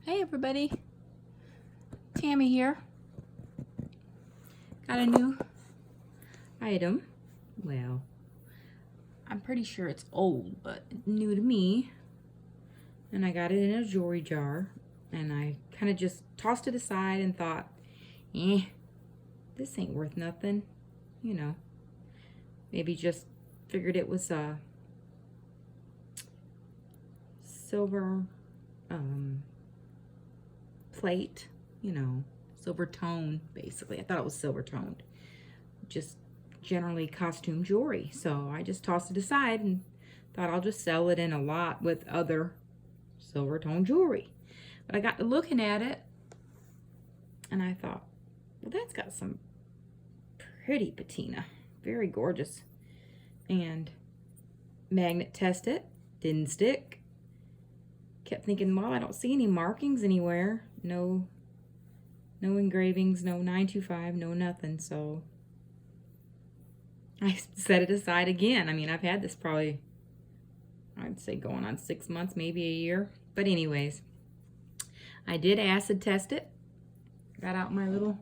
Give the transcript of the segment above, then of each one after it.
Hey everybody, Tammy here. Got a new item. Well, I'm pretty sure it's old, but new to me. And I got it in a jewelry jar, and I kind of just tossed it aside and thought, this ain't worth nothing. You know, maybe just figured it was a silver plate, silver tone, basically. I thought it was silver toned. Just generally costume jewelry. So I just tossed it aside and thought I'll just sell it in a lot with other silver tone jewelry. But I got to looking at it and I thought, well, that's got some pretty patina. Very gorgeous. And magnet test it. Didn't stick. Kept thinking, well, I don't see any markings anywhere. No engravings, no 925, no nothing. So I set it aside again. I mean, I've had this probably, I'd say going on 6 months, maybe a year. But anyways, I did acid test it. Got out my little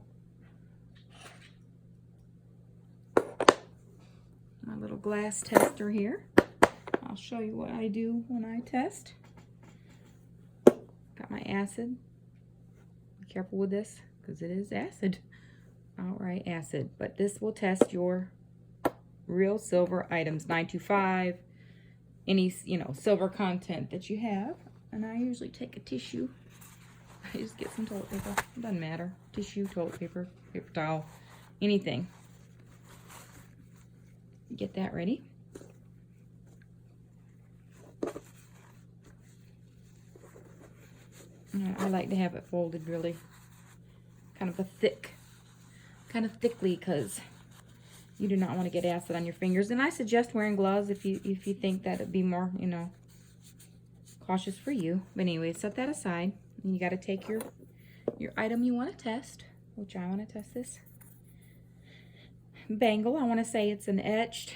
glass tester here. I'll show you what I do when I test. Got my acid. Be careful with this because it is acid. Outright acid. But this will test your real silver items, 925, any, silver content that you have. And I usually take a tissue. I just get some toilet paper. It doesn't matter. Tissue, toilet paper, paper towel, anything. Get that ready. And I like to have it folded really kind of thickly, because you do not want to get acid on your fingers. And I suggest wearing gloves if you think that it'd be more, cautious for you. But anyway, set that aside. And you got to take your item you want to test, which I want to test this bangle. I want to say it's an etched,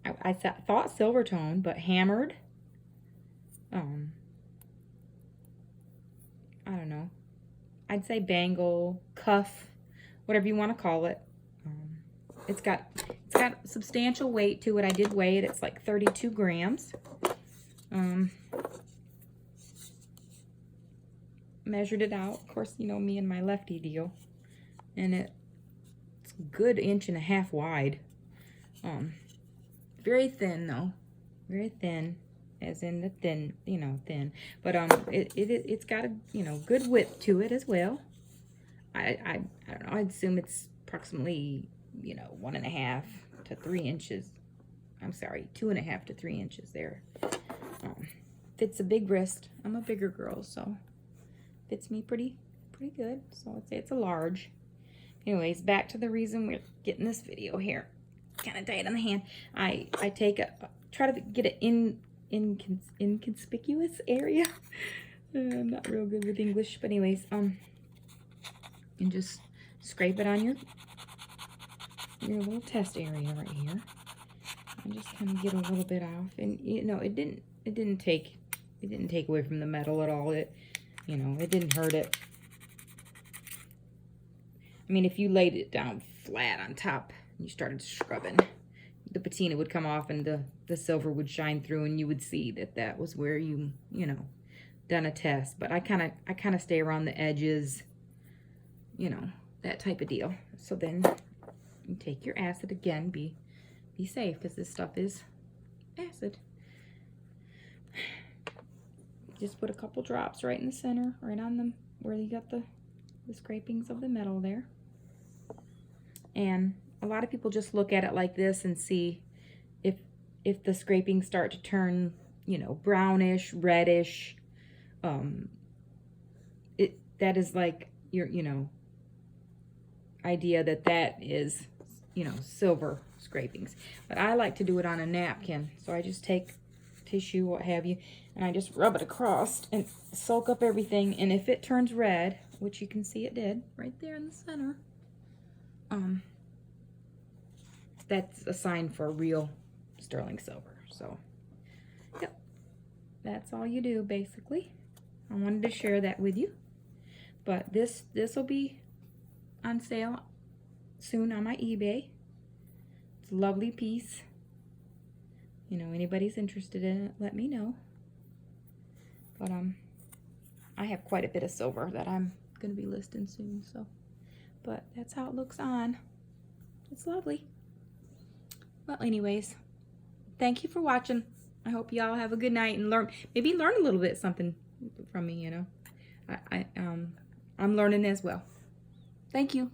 I thought silver tone, but hammered. I don't know. I'd say bangle, cuff, whatever you want to call it. It's got substantial weight to it. I did weigh it. It's like 32 grams. Measured it out. Of course, me and my lefty deal. And it's a good 1.5 inches wide. Very thin though. Very thin. As in the thin, thin. But it's got a good width to it as well. I don't know. I'd assume it's approximately 1.5 to 3 inches. I'm sorry, 2.5 to 3 inches there. Fits a big wrist. I'm a bigger girl, so fits me pretty good. So I'd say it's a large. Anyways, back to the reason we're getting this video here. Kind of tight on the hand. I try to get it in inconspicuous area. I'm not real good with English, but anyways, and just scrape it on your little test area right here, and just kind of get a little bit off. And it didn't take away from the metal at all. It didn't hurt it. I mean, if you laid it down flat on top and you started scrubbing, the patina would come off and the silver would shine through, and you would see that was where you done a test. But I kind of stay around the edges, that type of deal. So then you take your acid again. Be safe, because this stuff is acid. Just put a couple drops right in the center, right on them where you got the scrapings of the metal there. And a lot of people just look at it like this and see if the scrapings start to turn, brownish, reddish. That is like your, idea that is, silver scrapings. But I like to do it on a napkin. So I just take tissue, what have you, and I just rub it across and soak up everything. And if it turns red, which you can see it did right there in the center, that's a sign for real sterling silver. So, yep, that's all you do basically. I wanted to share that with you. But this will be on sale soon on my eBay. It's a lovely piece. You know, anybody's interested in it, let me know. But I have quite a bit of silver that I'm going to be listing soon, so. But that's how it looks on. It's lovely. Well, anyways, thank you for watching. I hope y'all have a good night and maybe learn a little bit something from me, you know. I'm learning as well. Thank you.